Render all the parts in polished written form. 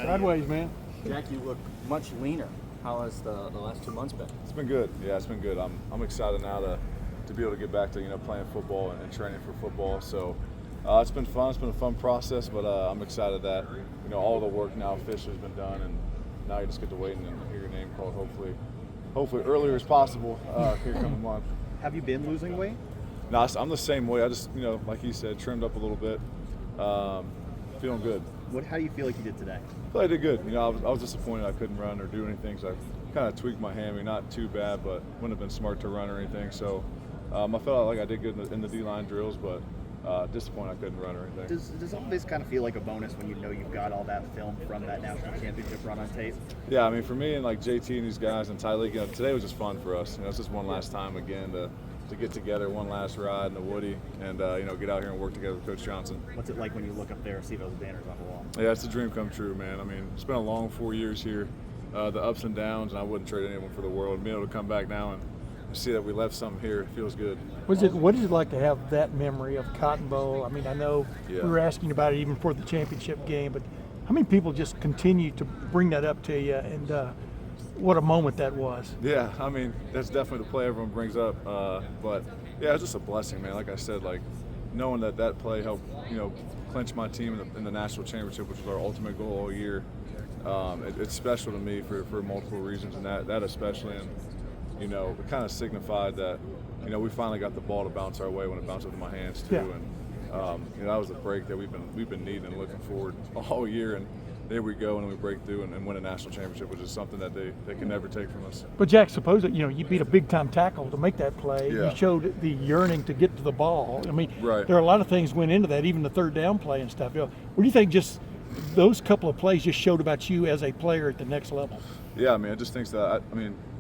Sideways, man. Jack, you look much leaner. How has the last 2 months been? It's been good. Yeah, it's been good. I'm excited now to be able to get back to playing football and training for football. So it's been fun. It's been a fun process, but I'm excited that all the work now officially has been done, and now you just get to wait and hear your name called. Hopefully earlier as possible here coming month. Have you been losing weight? No, I'm the same way. I just like you said, trimmed up a little bit. Feeling good. How do you feel like you did today? I feel like I did good. I was disappointed I couldn't run or do anything, so I kind of tweaked my hammy. Not too bad, but wouldn't have been smart to run or anything. So I felt like I did good in the D-line drills, but disappointed I couldn't run or anything. Does all this kind of feel like a bonus when you've got all that film from that national championship run on tape? Yeah, I mean, for me and like JT and these guys and Tyleek, today was just fun for us. It's just one last time again to get together, one last ride in the Woody, and get out here and work together with Coach Johnson. What's it like when you look up there and see those banners on the wall? Yeah, it's a dream come true, man. I mean, it's been a long 4 years here, the ups and downs, and I wouldn't trade anyone for the world. Being able to come back now and see that we left something here, it feels good. What is it like to have that memory of Cotton Bowl? I mean, I know we were asking about it even for the championship game, but how many people just continue to bring that up to you, and what a moment that was. Yeah, I mean, that's definitely the play everyone brings up, but yeah, it's just a blessing, man. Like I said, knowing that play helped, clinch my team in the national championship, which was our ultimate goal all year. It's special to me for multiple reasons, and that especially, and it kind of signified that we finally got the ball to bounce our way when it bounced up in my hands too, and that was a break that we've been needing and looking forward all year, and there we go, and we break through and win a national championship, which is something that they can never take from us. But Jack, suppose that you beat a big time tackle to make that play. Yeah. You showed the yearning to get to the ball. I mean, right. There are a lot of things went into that, even the third down play and stuff. What do you think? Just those couple of plays just showed about you as a player at the next level. Yeah, I mean, I just think that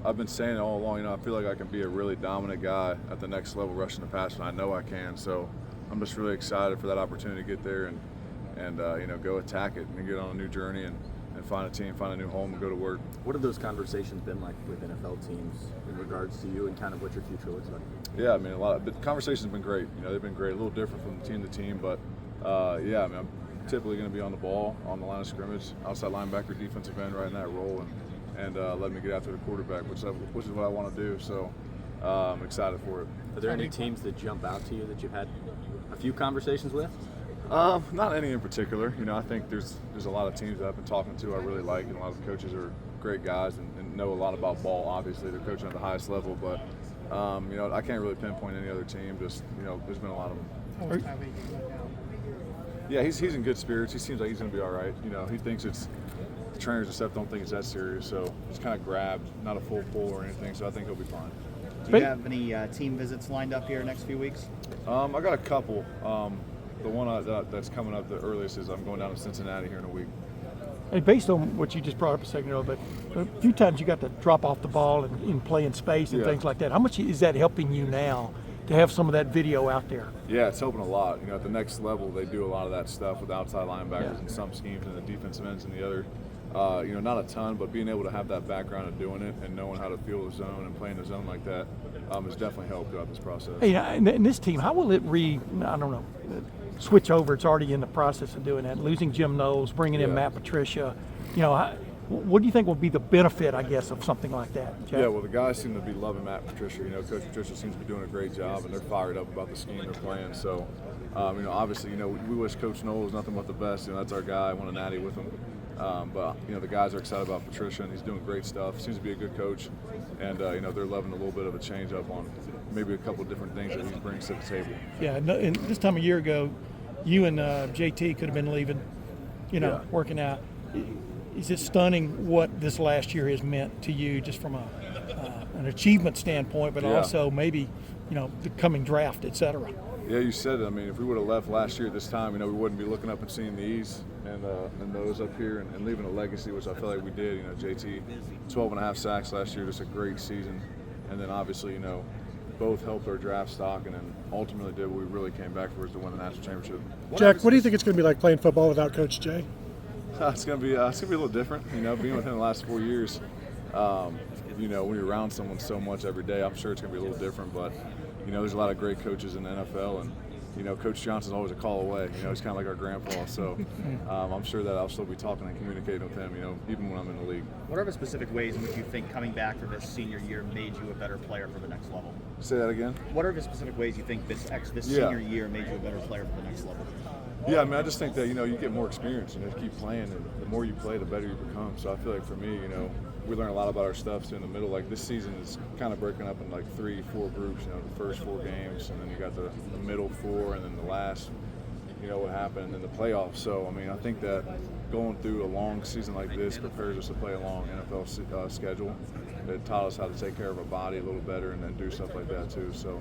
I've been saying it all along. I feel like I can be a really dominant guy at the next level rushing the pass, and I know I can. So I'm just really excited for that opportunity to get there and go attack it and get on a new journey and find a team, find a new home, and go to work. What have those conversations been like with NFL teams in regards to you and kind of what your future looks like? Yeah, I mean, the conversations have been great. They've been great, a little different from team to team, but yeah, I mean, I'm typically going to be on the ball, on the line of scrimmage, outside linebacker, defensive end, right in that role, and let me get after the quarterback, which is what I want to do. So I'm excited for it. Are there any teams that jump out to you that you've had a few conversations with? Not any in particular. I think there's a lot of teams that I've been talking to I really like, and a lot of the coaches are great guys and know a lot about ball. Obviously, they're coaching at the highest level, but I can't really pinpoint any other team. Just there's been a lot of them. Yeah, he's in good spirits. He seems like he's going to be all right. He thinks the trainers and stuff don't think it's that serious, so it's kind of grabbed, not a full pull or anything. So I think he'll be fine. Do you have any team visits lined up here next few weeks? I got a couple. The one that's coming up the earliest is I'm going down to Cincinnati here in a week. And based on what you just brought up a second ago, but a few times you got to drop off the ball and play in space and things like that. How much is that helping you now to have some of that video out there? Yeah, it's helping a lot. At the next level, they do a lot of that stuff with outside linebackers and some schemes, and the defensive ends and the other. Not a ton, but being able to have that background of doing it and knowing how to feel the zone and playing the zone like that has definitely helped throughout this process. Hey, and this team, how will it switch over? It's already in the process of doing that. Losing Jim Knowles, bringing in Matt Patricia. What do you think will be the benefit, I guess, of something like that, Jack? Yeah, well, the guys seem to be loving Matt Patricia. Coach Patricia seems to be doing a great job, and they're fired up about the scheme they're playing. So, obviously, we wish Coach Knowles nothing but the best. That's our guy. I want a natty with him. But the guys are excited about Patricia, and he's doing great stuff. Seems to be a good coach, and they're loving a little bit of a change up on maybe a couple of different things that he brings to the table. Yeah, and this time a year ago, you and JT could have been leaving, working out. Is it stunning what this last year has meant to you, just from an achievement standpoint, but also maybe the coming draft, et cetera? Yeah, you said it. I mean, if we would have left last year at this time, we wouldn't be looking up and seeing these and those up here and leaving a legacy, which I feel like we did. JT, 12 and a half sacks last year, just a great season. And then obviously, both helped our draft stock and then ultimately did what we really came back for, is to win the national championship. Jack, what do you think it's going to be like playing football without Coach Jay? It's going to be a little different. Being with him the last 4 years, when you're around someone so much every day, I'm sure it's going to be a little different. But there's a lot of great coaches in the NFL, and you know, Coach Johnson's always a call away. You know, he's kind of like our grandpa. So I'm sure that I'll still be talking and communicating with him, you know, even when I'm in the league. What are the specific ways in which you think coming back for this senior year made you a better player for the next level? Say that again? What are the specific ways you think this senior year made you a better player for the next level? Yeah, I mean, I just think that, you know, you get more experience and you keep playing, and the more you play, the better you become. So I feel like for me, you know, we learn a lot about our stuff too in the middle. Like this season is kind of breaking up in like 3-4 groups, you know, the first 4 games, and then you got the middle 4, and then the last, you know, what happened, and then the playoffs. So, I mean, I think that going through a long season like this prepares us to play a long NFL schedule. It taught us how to take care of our body a little better and then do stuff like that too. So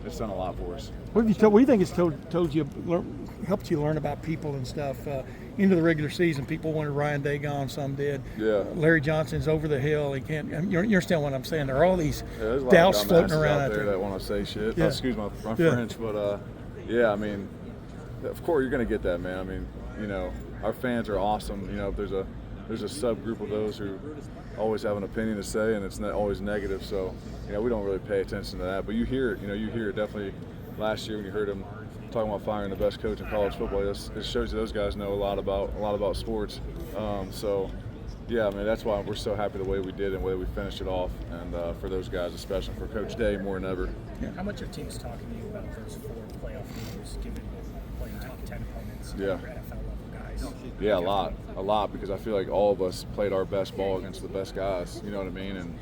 it's done a lot for us. What do you think it's told you, helped you learn about people and stuff? Into the regular season, people wanted Ryan Dagon, some did. Yeah. Larry Johnson's over the hill. He can't. You understand what I'm saying? There are all these there's a lot doubts of floating dumbasses around out there that want to say shit. Yeah. Excuse my French, but yeah, I mean, of course you're gonna get that, man. I mean, you know, our fans are awesome. You know, there's a subgroup of those who always have an opinion to say, and it's not always negative. So, you know, we don't really pay attention to that. But you hear it. You know, you hear it definitely. Last year when you heard him talking about firing the best coach in college football, it shows you those guys know a lot about sports. So, yeah, I mean, that's why we're so happy the way we did and the way we finished it off, and for those guys, especially for Coach Day more than ever. How much are teams talking to you about those 4 playoff games, given playing top 10 opponents, Yeah. NFL level guys? Yeah, a lot, because I feel like all of us played our best ball against the best guys. You know what I mean? And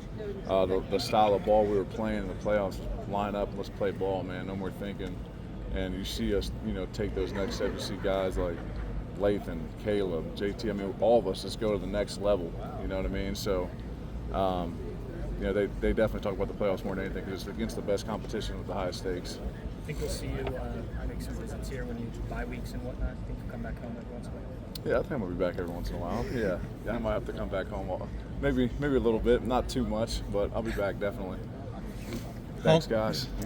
the style of ball we were playing in the playoffs, line up, let's play ball, man. No more thinking. And you see us, you know, take those next steps. You see guys like Lathan, Caleb, JT. I mean, all of us just go to the next level. You know what I mean? So, you know, they definitely talk about the playoffs more than anything because it's against the best competition with the highest stakes. I think we'll see you make some visits here when you bye weeks and whatnot. I think you'll come back home every once in a while. Yeah, I think I'm gonna be back every once in a while. Yeah, I might have to come back home. Maybe a little bit, not too much, but I'll be back definitely. Thanks, guys.